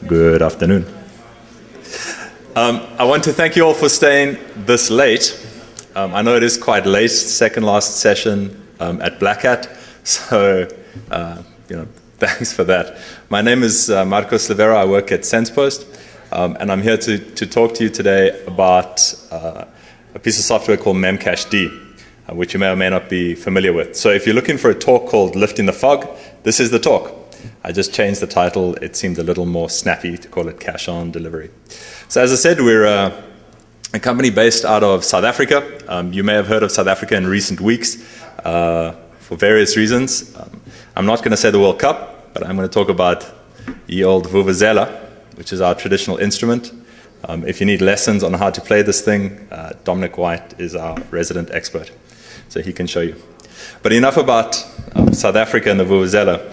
Good afternoon. I want to thank you all for staying this late. I know it is quite late, second last session at Blackhat, so thanks for that. My name is Marco Slaviero. I work at SensePost, and I'm here to talk to you today about a piece of software called Memcached, which you may or may not be familiar with. So if you're looking for a talk called Lifting the Fog, this is the talk. I just changed the title. It seemed a little more snappy to call it Cash on Delivery. So as I said, we're a company based out of South Africa. You may have heard of South Africa in recent weeks for various reasons. I'm not going to say the World Cup, but I'm going to talk about the old vuvuzela, which is our traditional instrument. If you need lessons on how to play this thing, Dominic White is our resident expert, so he can show you. But enough about South Africa and the vuvuzela.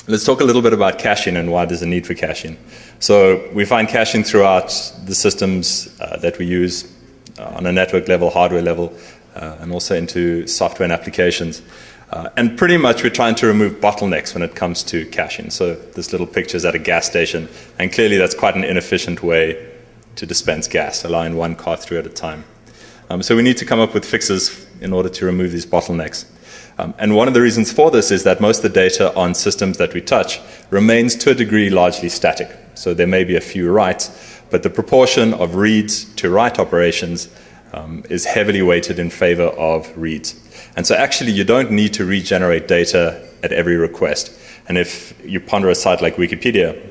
Let's talk a little bit about caching and why there's a need for caching. So we find caching throughout the systems that we use on a network level, hardware level, and also into software and applications. And pretty much we're trying to remove bottlenecks when it comes to caching. So this little picture is at a gas station, and clearly that's quite an inefficient way to dispense gas, allowing one car through at a time. So we need to come up with fixes in order to remove these bottlenecks. And one of the reasons for this is that most of the data on systems that we touch remains to a degree largely static. So there may be a few writes, but the proportion of reads to write operations is heavily weighted in favor of reads. And so actually you don't need to regenerate data at every request. And if you ponder a site like Wikipedia,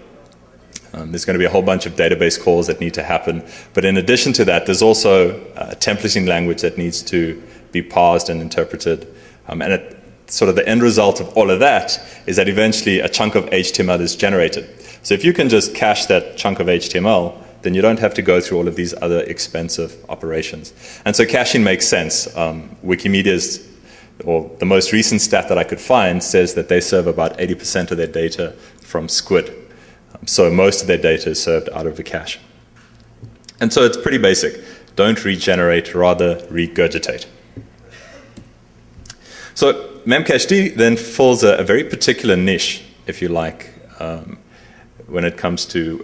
there's going to be a whole bunch of database calls that need to happen. But in addition to that, there's also a templating language that needs to be parsed and interpreted. And sort of the end result of all of that is that eventually a chunk of HTML is generated. So if you can just cache that chunk of HTML, then you don't have to go through all of these other expensive operations. And so caching makes sense. Wikimedia's, or the most recent stat that I could find, says that they serve about 80% of their data from Squid. So most of their data is served out of the cache. And so it's pretty basic. Don't regenerate, rather regurgitate. So Memcached then fills a very particular niche, if you like, when it comes to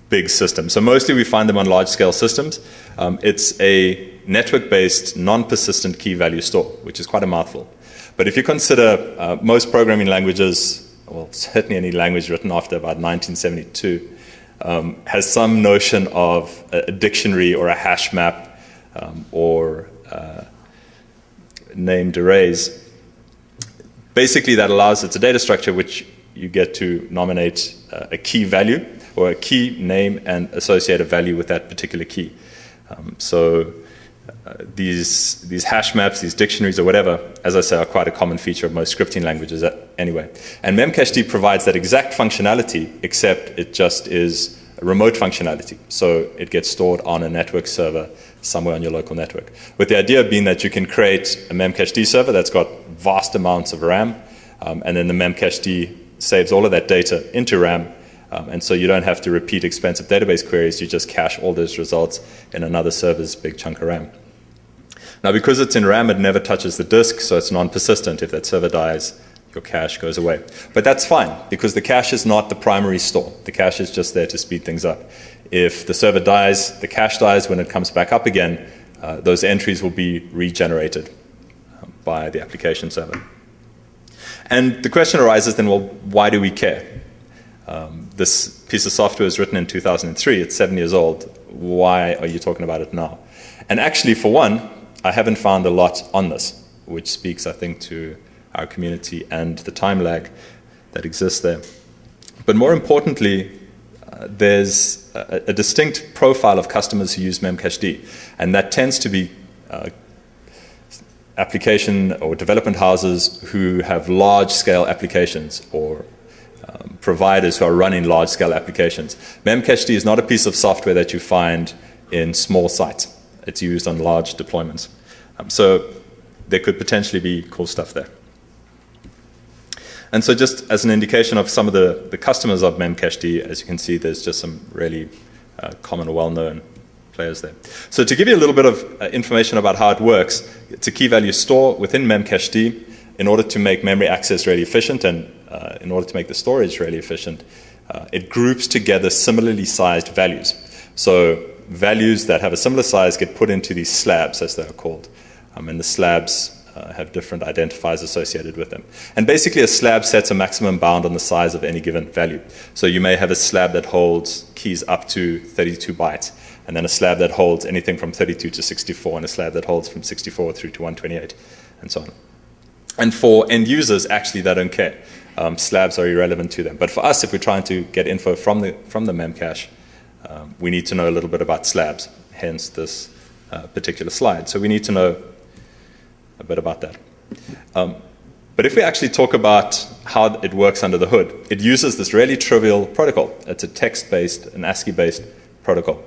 big systems. So mostly we find them on large-scale systems. It's a network-based, non-persistent key-value store, which is quite a mouthful. But if you consider most programming languages, well, certainly any language written after about 1972, has some notion of a dictionary or a hash map or named arrays. Basically, that allows, it's a data structure which you get to nominate a key value or a key name and associate a value with that particular key. These hash maps, these dictionaries or whatever, as I say, are quite a common feature of most scripting languages anyway. And Memcached provides that exact functionality, except it just is a remote functionality. So it gets stored on a network server somewhere on your local network. With the idea being that you can create a Memcached server that's got vast amounts of RAM, and then the Memcached saves all of that data into RAM, and so you don't have to repeat expensive database queries. You just cache all those results in another server's big chunk of RAM. Now, because it's in RAM, it never touches the disk, so it's non-persistent. If that server dies, your cache goes away. But that's fine, because the cache is not the primary store. The cache is just there to speed things up. If the server dies, the cache dies. When it comes back up again, those entries will be regenerated by the application server. And the question arises then, well, why do we care? This piece of software was written in 2003. It's 7 years old. Why are you talking about it now? And actually, for one, I haven't found a lot on this, which speaks, I think, to our community and the time lag that exists there. But more importantly, there's a distinct profile of customers who use Memcached, and that tends to be application or development houses who have large-scale applications or providers who are running large-scale applications. Memcached is not a piece of software that you find in small sites. It's used on large deployments. So there could potentially be cool stuff there. And so just as an indication of some of the customers of Memcached, as you can see, there's just some really common, well-known players there. So to give you a little bit of information about how it works, it's a key-value store within Memcached. In order to make memory access really efficient and in order to make the storage really efficient, It groups together similarly sized values. So values that have a similar size get put into these slabs, as they are called. And the slabs have different identifiers associated with them. And basically a slab sets a maximum bound on the size of any given value. So you may have a slab that holds keys up to 32 bytes, and then a slab that holds anything from 32 to 64, and a slab that holds from 64 through to 128, and so on. And for end users, actually, they don't care. Slabs are irrelevant to them. But for us, if we're trying to get info from the memcache, we need to know a little bit about slabs, hence this particular slide. So we need to know a bit about that. But if we actually talk about how it works under the hood, it uses this really trivial protocol. It's a text-based, an ASCII-based protocol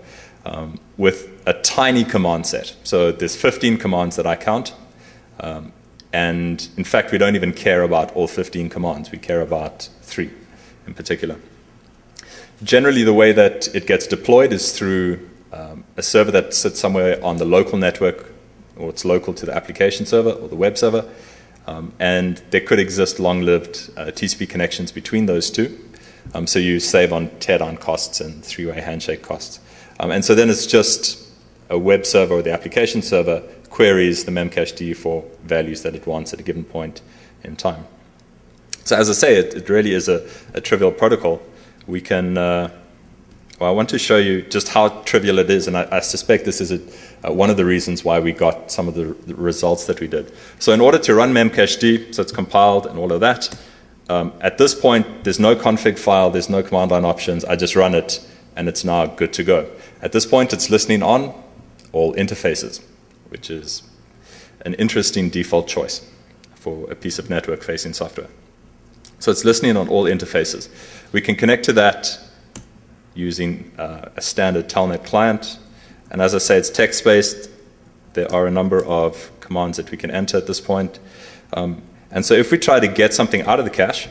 with a tiny command set. So there's 15 commands that I count. And in fact, we don't even care about all 15 commands. We care about 3 in particular. Generally, the way that it gets deployed is through a server that sits somewhere on the local network, or it's local to the application server or the web server. And there could exist long-lived TCP connections between those two. So you save on teardown costs and three-way handshake costs. And so then it's just a web server or the application server queries the memcached for values that it wants at a given point in time. So as I say, it really is a trivial protocol. We can, well, I want to show you just how trivial it is, and I suspect this is one of the reasons why we got some of the results that we did. So in order to run memcached, so it's compiled and all of that, at this point, there's no config file, there's no command line options. I just run it, and it's now good to go. At this point, it's listening on all interfaces, which is an interesting default choice for a piece of network-facing software. So it's listening on all interfaces. We can connect to that using a standard telnet client. And as I say, it's text-based. There are a number of commands that we can enter at this point. And so if we try to get something out of the cache,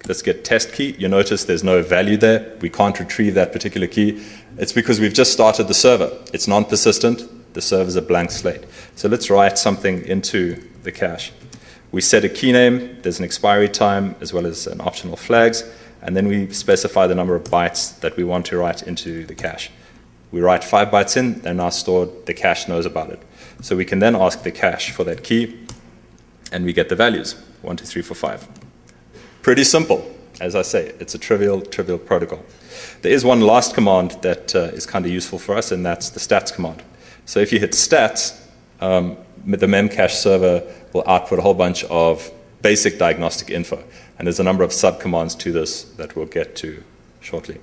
let's get test key. You notice there's no value there. We can't retrieve that particular key. It's because we've just started the server. It's non-persistent. The server is a blank slate. So let's write something into the cache. We set a key name. There's an expiry time as well as an optional flags. And then we specify the number of bytes that we want to write into the cache. We write 5 bytes in. They're now stored. The cache knows about it. So we can then ask the cache for that key, and we get the values, 1, 2, 3, 4, 5. Pretty simple. As I say, it's a trivial protocol. There is one last command that is kind of useful for us, and that's the stats command. So if you hit stats, the memcache server will output a whole bunch of basic diagnostic info. And there's a number of sub-commands to this that we'll get to shortly.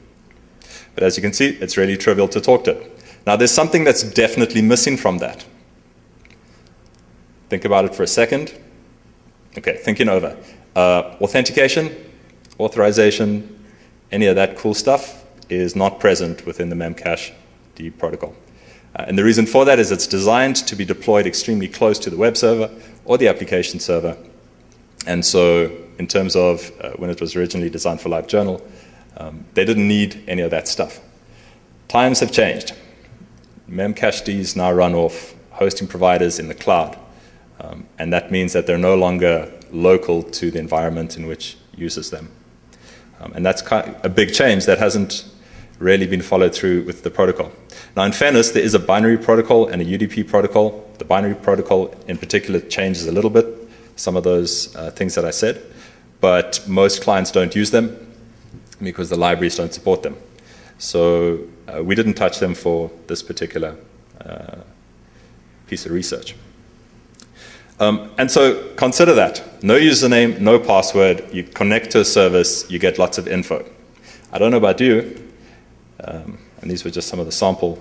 But as you can see, it's really trivial to talk to. Now, there's something that's definitely missing from that. Think about it for a second. Okay, thinking over. Authentication, authorization, any of that cool stuff is not present within the memcached protocol. And the reason for that is it's designed to be deployed extremely close to the web server or the application server. And so in terms of when it was originally designed for LiveJournal, they didn't need any of that stuff. Times have changed. Memcached now run off hosting providers in the cloud. And that means that they're no longer local to the environment in which uses them. And that's kind of a big change that hasn't really been followed through with the protocol. Now, in fairness, there is a binary protocol and a UDP protocol. The binary protocol in particular changes a little bit, some of those things that I said, but most clients don't use them because the libraries don't support them. So we didn't touch them for this particular piece of research. And so consider that. No username, no password. You connect to a service, you get lots of info. I don't know about you, and these were just some of the sample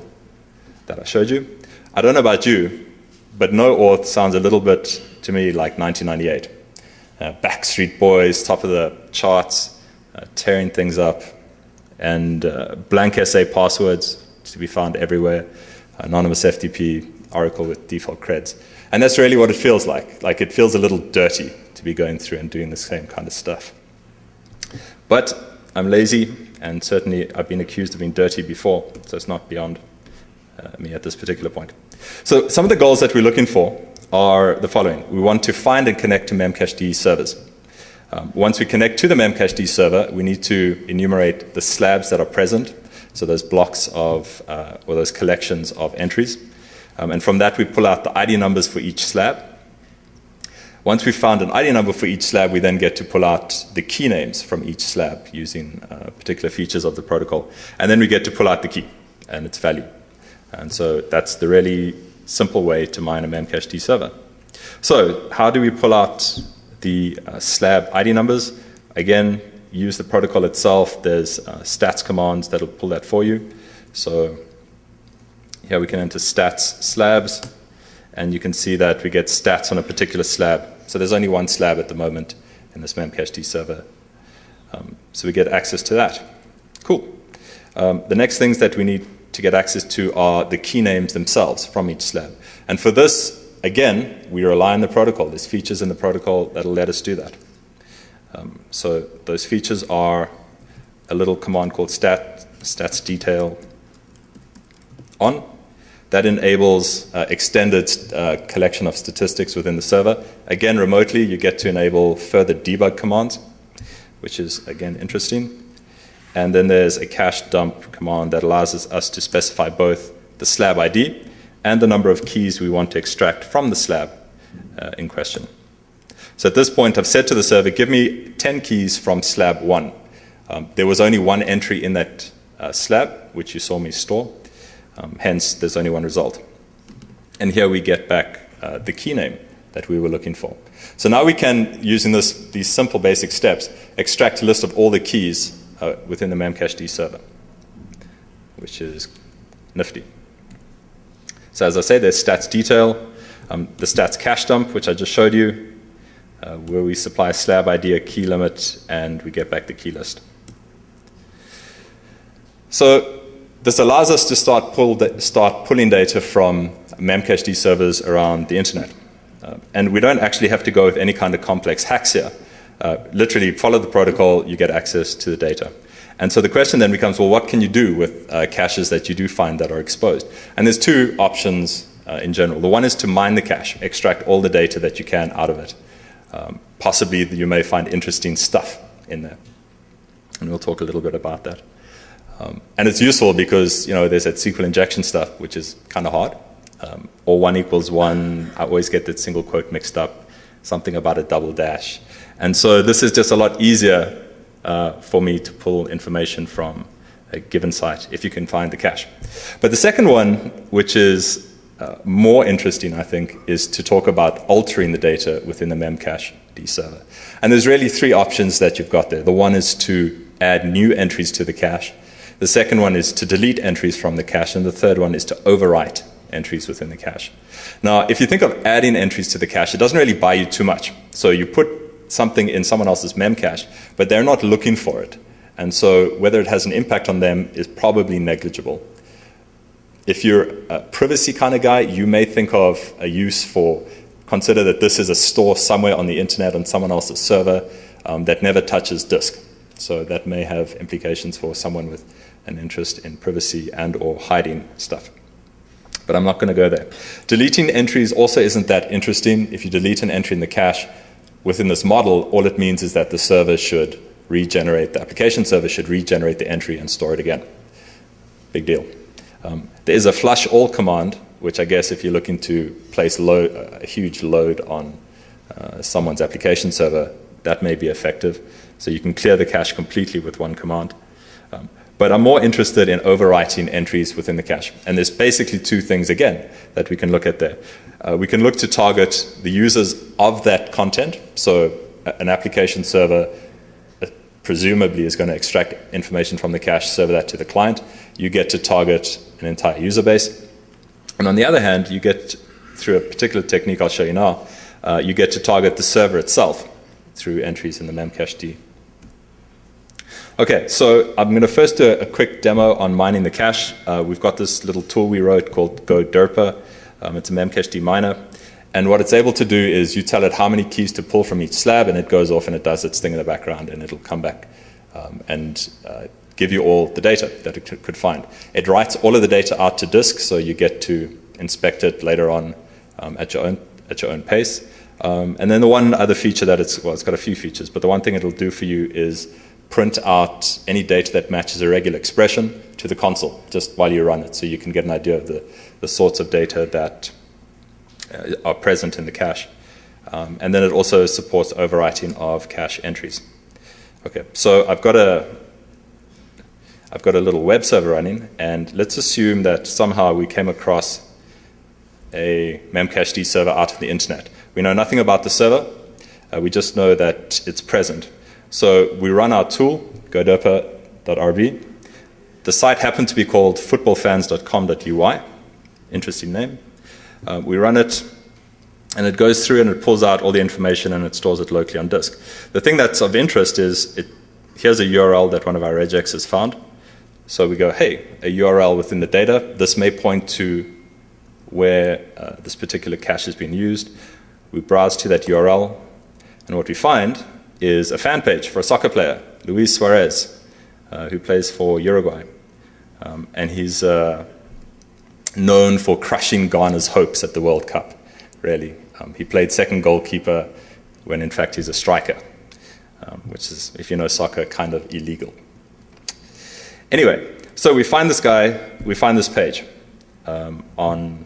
that I showed you. I don't know about you, but no auth sounds a little bit to me like 1998. Backstreet Boys, top of the charts, tearing things up, and blank SA passwords to be found everywhere, anonymous FTP, Oracle with default creds. And that's really what it feels like. Like it feels a little dirty to be going through and doing the same kind of stuff. But I'm lazy, and certainly I've been accused of being dirty before, so it's not beyond me at this particular point. So some of the goals that we're looking for are the following. We want to find and connect to memcached servers. Once we connect to the memcached server, we need to enumerate the slabs that are present, so those blocks of, or those collections of entries. And from that, we pull out the ID numbers for each slab. Once we've found an ID number for each slab, we then get to pull out the key names from each slab using particular features of the protocol. And then we get to pull out the key and its value. And so that's the really simple way to mine a memcached server. So how do we pull out the slab ID numbers? Again, use the protocol itself. There's stats commands that will pull that for you. So here we can enter stats slabs, and you can see that we get stats on a particular slab. So there's only one slab at the moment in this memcached server. So we get access to that. Cool. The next things that we need to get access to are the key names themselves from each slab. And for this, again, we rely on the protocol. There's features in the protocol that will let us do that. So those features are a little command called stats detail on. That enables extended collection of statistics within the server. Again, remotely, you get to enable further debug commands, which is, again, interesting. And then there's a cache dump command that allows us to specify both the slab ID and the number of keys we want to extract from the slab in question. So at this point, I've said to the server, give me 10 keys from slab 1. There was only one entry in that slab, which you saw me store. Hence, there's only one result. And here we get back the key name that we were looking for. So now we can, using these simple basic steps, extract a list of all the keys within the memcached server, which is nifty. So as I say, there's stats detail, the stats cache dump, which I just showed you, where we supply a slab ID, a key limit, and we get back the key list. So this allows us to start pulling data from memcached servers around the internet. And we don't actually have to go with any kind of complex hacks here. Literally, follow the protocol, you get access to the data. And so the question then becomes, well, what can you do with caches that you do find that are exposed? And there's two options in general. The one is to mine the cache, extract all the data that you can out of it. Possibly you may find interesting stuff in there. And we'll talk a little bit about that. And it's useful because, there's that SQL injection stuff, which is kind of hard. Or 1 equals 1, I always get that single quote mixed up, something about a double dash. And so this is just a lot easier for me to pull information from a given site, if you can find the cache. But the second one, which is more interesting, I think, is to talk about altering the data within the memcached server. And there's really 3 options that you've got there. The one is to add new entries to the cache. The second one is to delete entries from the cache, and the third one is to overwrite entries within the cache. Now, if you think of adding entries to the cache, it doesn't really buy you too much. So you put something in someone else's memcache, but they're not looking for it. And so whether it has an impact on them is probably negligible. If you're a privacy kind of guy, you may think of a use for, consider that this is a store somewhere on the internet on someone else's server that never touches disk. So that may have implications for someone with an interest in privacy and or hiding stuff. But I'm not going to go there. Deleting entries also isn't that interesting. If you delete an entry in the cache within this model, all it means is that the server should regenerate, the application server should regenerate the entry and store it again. Big deal. There is a flush all command, which I guess if you're looking to place a huge load on someone's application server, that may be effective. So you can clear the cache completely with one command. But I'm more interested in overwriting entries within the cache. And there's basically 2 things, again, that we can look at there. We can look to target the users of that content. So an application server presumably is going to extract information from the cache, serve that to the client. You get to target an entire user base. And on the other hand, you get, through a particular technique I'll show you now, you get to target the server itself through entries in the memcached. Okay, so I'm going to first do a quick demo on mining the cache. We've got this little tool we wrote called GoDerpa. It's a memcached miner. And what it's able to do is you tell it how many keys to pull from each slab, and it goes off and it does its thing in the background, and it'll come back and give you all the data that it could find. It writes all of the data out to disk, so you get to inspect it later on at your own pace. And then the one other feature that it's got a few features, but the one thing it'll do for you is print out any data that matches a regular expression to the console just while you run it, so you can get an idea of the sorts of data that are present in the cache. And then it also supports overwriting of cache entries. Okay, so I've got a little web server running, and let's assume that somehow we came across a memcached server out of the internet. We know nothing about the server, we just know that it's present. So we run our tool, goderpa.rb. The site happened to be called footballfans.com.ui, interesting name. We run it, and it goes through and it pulls out all the information and it stores it locally on disk. The thing that's of interest is, here's a URL that one of our regex has found. So we go, hey, a URL within the data, this may point to where this particular cache has been used. We browse to that URL, and what we find is a fan page for a soccer player, Luis Suarez, who plays for Uruguay. And he's known for crushing Ghana's hopes at the World Cup, really. He played second goalkeeper when in fact he's a striker, which is, if you know soccer, kind of illegal. Anyway, so we find this guy, we find this page online.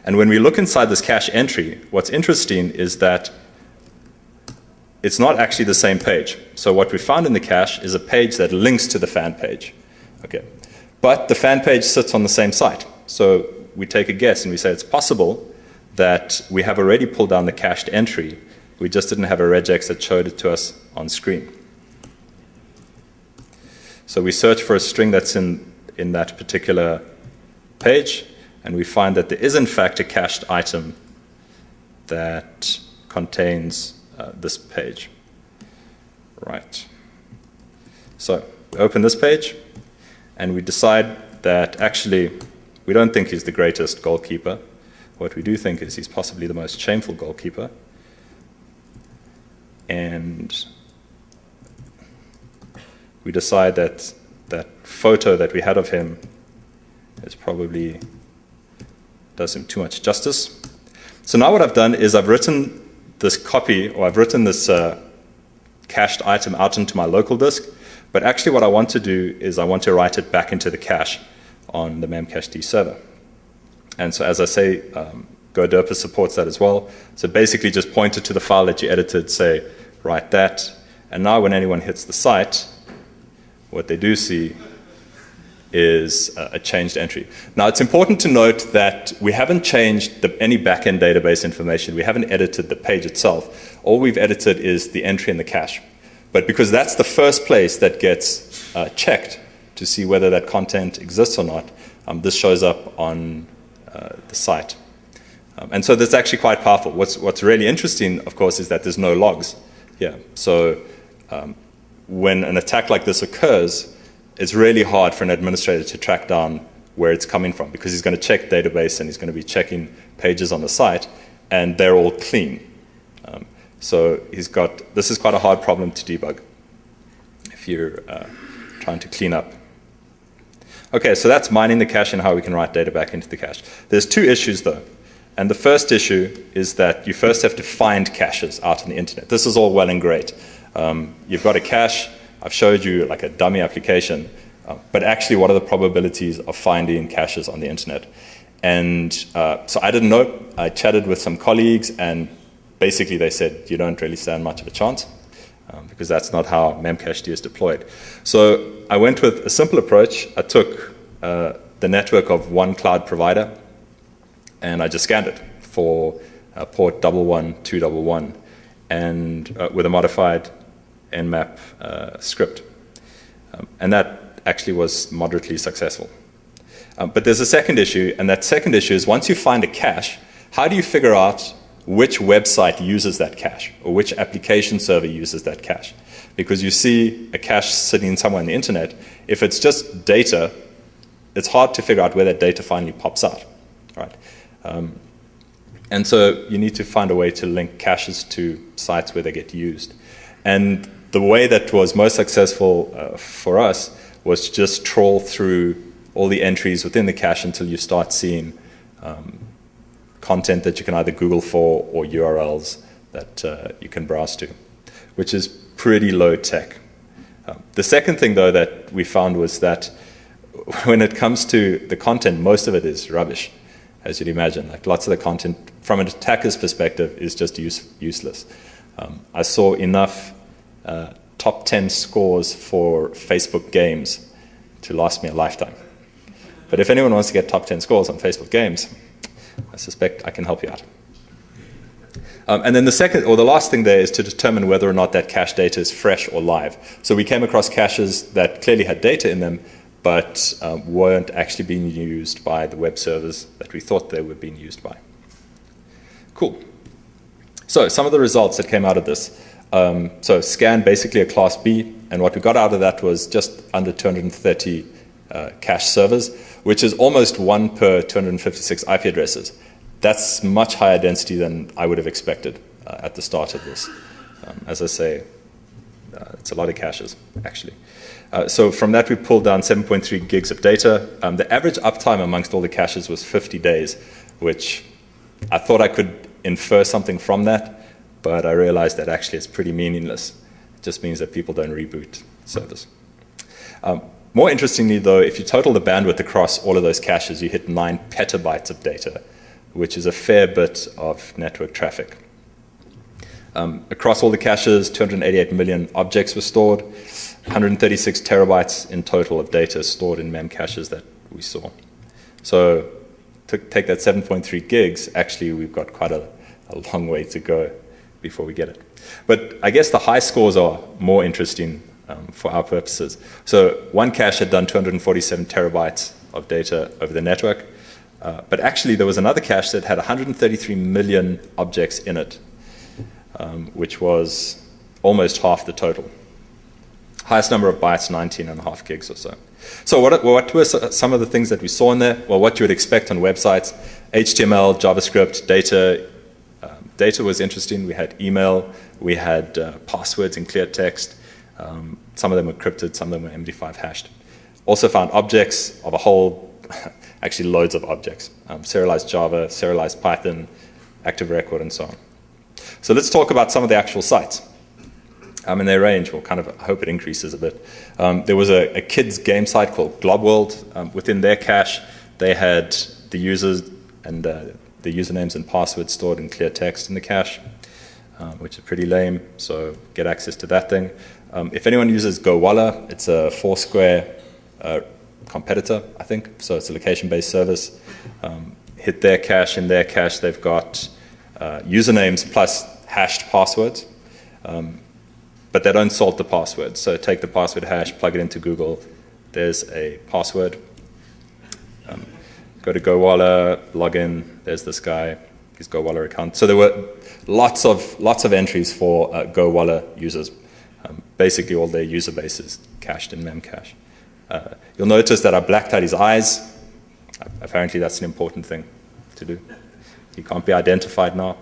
And when we look inside this cache entry, what's interesting is that it's not actually the same page. So what we found in the cache is a page that links to the fan page. Okay. But the fan page sits on the same site. So we take a guess and we say it's possible that we have already pulled down the cached entry. We just didn't have a regex that showed it to us on screen. So we search for a string that's in that particular page, and we find that there is in fact a cached item that contains this page. Right. So we open this page, and we decide that actually we don't think he's the greatest goalkeeper. What we do think is he's possibly the most shameful goalkeeper. And we decide that that photo that we had of him is probably does him too much justice. So now what I've done is I've written this copy, or I've written this cached item out into my local disk, but actually what I want to do is I want to write it back into the cache on the memcached server. And so as I say, goderpa supports that as well. So basically just point it to the file that you edited, say, write that, and now when anyone hits the site, what they do see is a changed entry. Now it's important to note that we haven't changed any backend database information. We haven't edited the page itself. All we've edited is the entry in the cache. But because that's the first place that gets checked to see whether that content exists or not, this shows up on the site. And so that's actually quite powerful. What's really interesting, of course, is that there's no logs here. So when an attack like this occurs, it's really hard for an administrator to track down where it's coming from, because he's going to check database and he's going to be checking pages on the site, and they're all clean. So this is quite a hard problem to debug if you're trying to clean up. Okay, so that's mining the cache and how we can write data back into the cache. There's two issues though. And the first issue is that you first have to find caches out on the internet. This is all well and great. You've got a cache. I've showed you like a dummy application. But actually, what are the probabilities of finding caches on the internet? And so I didn't know. I chatted with some colleagues, and basically they said, you don't really stand much of a chance, because that's not how memcached is deployed. So I went with a simple approach. I took the network of one cloud provider, and I just scanned it for port 11211, and with a modified nmap script. And that actually was moderately successful. But there's a second issue, and that second issue is once you find a cache, how do you figure out which website uses that cache, or which application server uses that cache? Because you see a cache sitting somewhere on the internet, if it's just data, it's hard to figure out where that data finally pops out, right? And so you need to find a way to link caches to sites where they get used. And the way that was most successful for us was just trawl through all the entries within the cache until you start seeing content that you can either Google for or URLs that you can browse to, which is pretty low tech. The second thing, though, that we found was that when it comes to the content, most of it is rubbish, as you'd imagine. Like lots of the content, from an attacker's perspective, is just useless. I saw enough top 10 scores for Facebook games to last me a lifetime. But if anyone wants to get top 10 scores on Facebook games, I suspect I can help you out. And then the second, or the last thing there, is to determine whether or not that cache data is fresh or live. So we came across caches that clearly had data in them, but weren't actually being used by the web servers that we thought they were being used by. Cool. So some of the results that came out of this. So scan basically a class B, and what we got out of that was just under 230 cache servers, which is almost 1 per 256 IP addresses. That's much higher density than I would have expected at the start of this. As I say, it's a lot of caches, actually. So from that, we pulled down 7.3 gigs of data. The average uptime amongst all the caches was 50 days, which I thought I could infer something from that, but I realized that actually it's pretty meaningless. It just means that people don't reboot servers. More interestingly, though, if you total the bandwidth across all of those caches, you hit 9 petabytes of data, which is a fair bit of network traffic. Across all the caches, 288 million objects were stored, 136 terabytes in total of data stored in mem caches that we saw. So to take that 7.3 gigs, actually we've got quite a long way to go before we get it. But I guess the high scores are more interesting for our purposes. So one cache had done 247 terabytes of data over the network, but actually there was another cache that had 133 million objects in it, which was almost half the total. Highest number of bytes, 19.5 gigs or so. So what were some of the things that we saw in there? Well, what you would expect on websites: HTML, JavaScript, data. Data was interesting. We had email, we had passwords in clear text. Some of them were encrypted, some of them were MD5 hashed. Also found objects of a whole, actually loads of objects. Serialized Java, serialized Python, active record, and so on. So let's talk about some of the actual sites. And their range, well, kind of, I hope it increases a bit. There was a kids game site called GlobWorld. Within their cache, they had the users and the usernames and passwords stored in clear text in the cache, which is pretty lame, so get access to that thing. If anyone uses GoWalla, it's a Foursquare competitor, I think, so it's a location-based service. Hit their cache. In their cache, they've got usernames plus hashed passwords. But they don't salt the password. So take the password hash, plug it into Google. There's a password. Go to GoWalla, log in. There's this guy, his GoWalla account. So there were lots of entries for GoWalla users. Basically, all their user base is cached in memcache. You'll notice that I blacked out his eyes. Apparently, that's an important thing to do. He can't be identified now.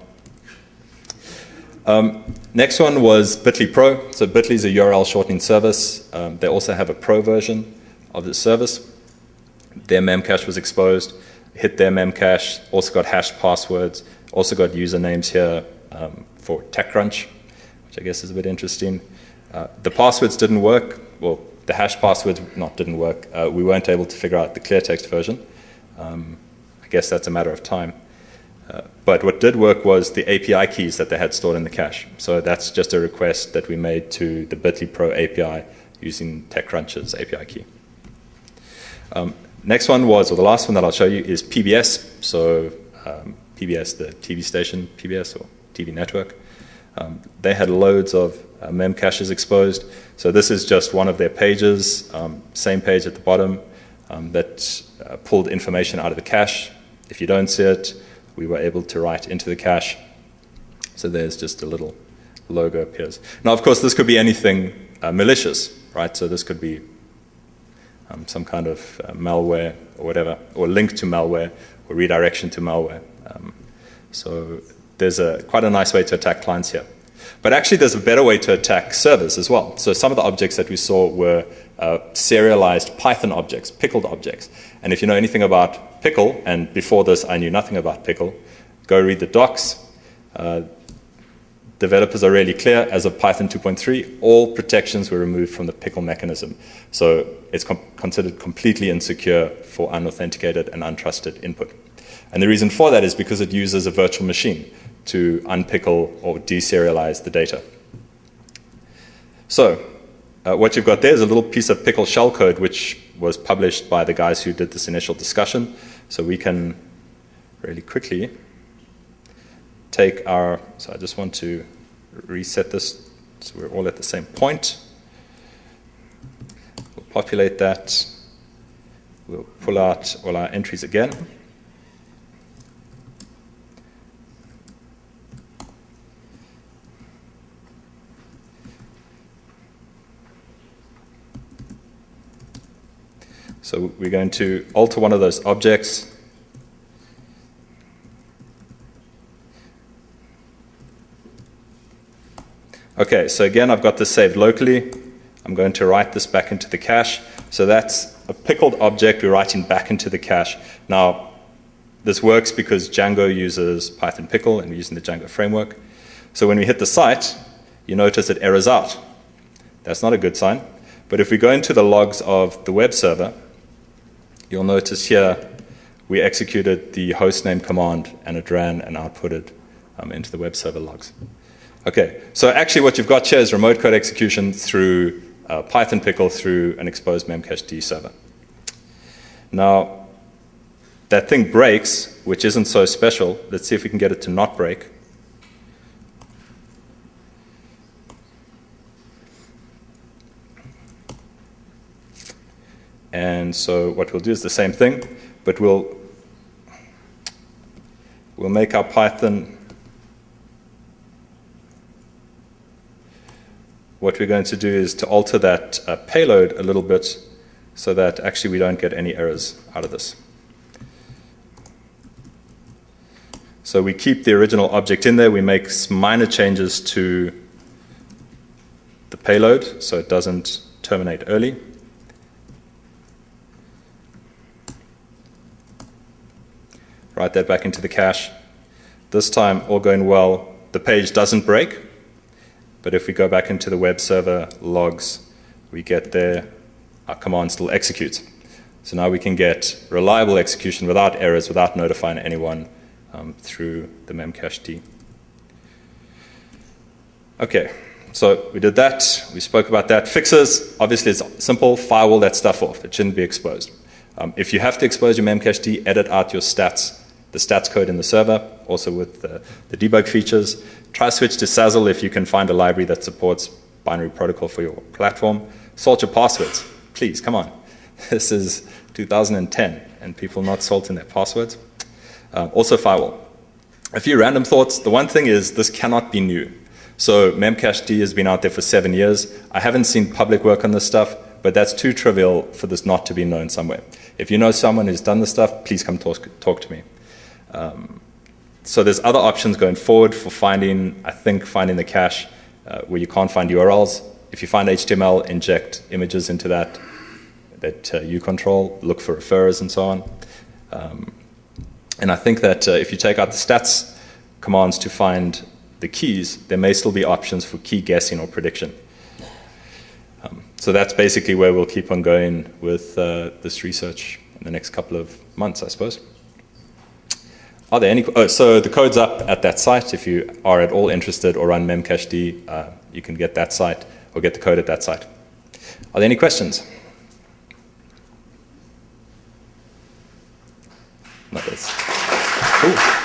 Next one was Bitly Pro. So Bitly is a URL shortening service. They also have a pro version of the service. Their memcache was exposed, hit their memcache, also got hashed passwords, also got usernames here for TechCrunch, which I guess is a bit interesting. The passwords didn't work. Well, the hash passwords didn't work. We weren't able to figure out the clear text version. I guess that's a matter of time. But what did work was the API keys that they had stored in the cache. So that's just a request that we made to the Bitly Pro API using TechCrunch's API key. Next one was, or the last one that I'll show you, is PBS. So PBS, the TV station, PBS, or TV network. They had loads of mem caches exposed. So this is just one of their pages, same page at the bottom, that pulled information out of the cache. If you don't see it, we were able to write into the cache. So there's just a little logo appears. Now, of course, this could be anything malicious, right? So this could be some kind of malware or whatever, or link to malware, or redirection to malware. So there's quite a nice way to attack clients here. But actually, there's a better way to attack servers as well. So some of the objects that we saw were serialized Python objects, pickled objects. And if you know anything about pickle, and before this I knew nothing about pickle, go read the docs. Developers are really clear. As of Python 2.3, all protections were removed from the pickle mechanism. So it's considered completely insecure for unauthenticated and untrusted input. And the reason for that is because it uses a virtual machine to unpickle or deserialize the data. So what you've got there is a little piece of pickle shellcode which was published by the guys who did this initial discussion. So we can really quickly take our, so I just want to reset this so we're all at the same point. We'll populate that. We'll pull out all our entries again. So we're going to alter one of those objects. Okay, so again, I've got this saved locally. I'm going to write this back into the cache. So that's a pickled object we're writing back into the cache. Now, this works because Django uses Python pickle and we're using the Django framework. So when we hit the site, you notice it errors out. That's not a good sign. But if we go into the logs of the web server, you'll notice here we executed the hostname command and it ran and outputted into the web server logs. Okay, so actually what you've got here is remote code execution through Python pickle through an exposed memcached server. Now, that thing breaks, which isn't so special. Let's see if we can get it to not break. And so what we'll do is the same thing, but we'll make our Python. What we're going to do is to alter that payload a little bit so that actually we don't get any errors out of this. So we keep the original object in there. We make some minor changes to the payload so it doesn't terminate early. Write that back into the cache. This time, all going well, the page doesn't break. But if we go back into the web server logs, we get there, our command still executes. So now we can get reliable execution without errors, without notifying anyone through the memcached. Okay, so we did that. We spoke about that. Fixes, obviously it's simple. Firewall that stuff off. It shouldn't be exposed. If you have to expose your memcached, edit out your stats, the stats code in the server, also with the debug features. Try switch to Sazzle if you can find a library that supports binary protocol for your platform. Salt your passwords. Please, come on. This is 2010, and people not salting their passwords. Also firewall. A few random thoughts. The one thing is this cannot be new. So memcached has been out there for 7 years. I haven't seen public work on this stuff, but that's too trivial for this not to be known somewhere. If you know someone who's done this stuff, please come talk to me. So there's other options going forward for finding, I think, finding the cache where you can't find URLs. If you find HTML, inject images into that you control, look for referrers and so on. And I think that if you take out the stats commands to find the keys, there may still be options for key guessing or prediction. So that's basically where we'll keep on going with this research in the next couple of months, I suppose. Are there any, so the code's up at that site. If you are at all interested or run memcached, you can get that site or get the code at that site. Are there any questions? Not this. Cool.